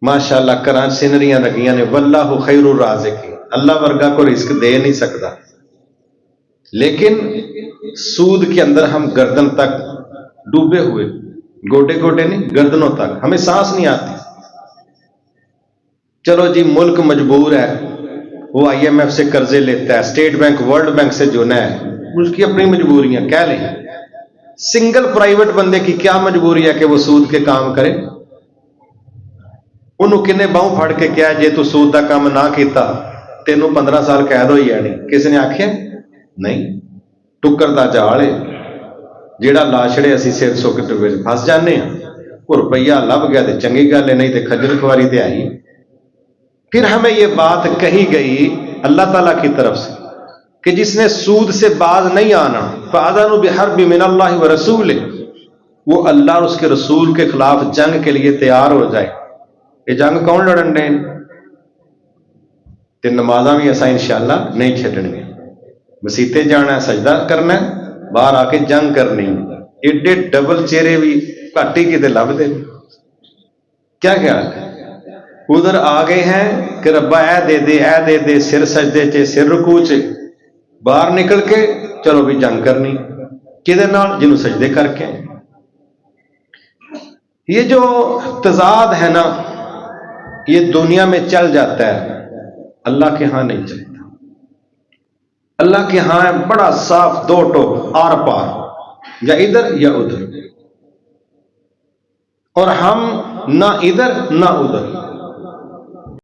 ماشاءاللہ کران سینریاں لگیاں نے واللہ خیر الرازقین، اللہ ورگا کو رزق دے نہیں سکتا، لیکن سود کے اندر ہم گردن تک ڈوبے ہوئے، گوٹے گوٹے نہیں گردنوں تک، ہمیں سانس نہیں آتی۔ چلو جی ملک مجبور ہے، وہ آئی ایم ایف سے قرضے لیتا ہے، اسٹیٹ بینک ورلڈ بینک سے جونا ہے، اس کی اپنی مجبوریاں کہہ لیں۔ سنگل پرائیویٹ بندے کی کیا مجبوری ہے کہ وہ سود کے کام کرے؟ انہوں کنے باؤں پھڑ کے کیا جے تو سود کا کام نہ کیتا تینوں 15 سال قید ہوئی ہے نہیں، کسی نے آخیا نہیں؟ ٹکر دا جال ہے جیڑا لا چھڑے اسی سر سو کے پھنس جانے ہیں، وہ روپیہ لب گیا تو چنگی گل ہے، نہیں تو کھجل خواری تے آئی۔ پھر ہمیں یہ بات کہی گئی اللہ تعالیٰ کی طرف سے کہ جس نے سود سے باز نہیں آنا فَأَذَنُوا بِحَرْبٍ مِّنَ اللَّهِ وَرَسُولِهِ، وہ اللہ اور اس کے رسول کے خلاف جنگ کے لیے تیار ہو جائے۔ یہ جنگ کون لڑن دیں؟ تے نمازاں بھی ایسا انشاءاللہ نہیں چھڈن گے، مسیتے جانا ہے، سجدہ کرنا ہے، باہر آ کے جنگ کرنی، ایڈے ڈبل چہرے بھی گھٹ ہی کتے لب دے۔ کیا خیال ہے؟ ادھر آ گئے ہیں کہ ربا اے دے دے، سر سجدے چے، سر رکوع چے، باہر نکل کے چلو بھی جنگ کرنی، کدے نال؟ جنہوں سجدے کر کے۔ یہ جو تضاد ہے نا، یہ دنیا میں چل جاتا ہے، اللہ کے ہاں نہیں چلتا۔ اللہ کے ہاں بڑا صاف دو ٹوک آر پار، یا ادھر یا ادھر، اور ہم نہ ادھر نہ ادھر،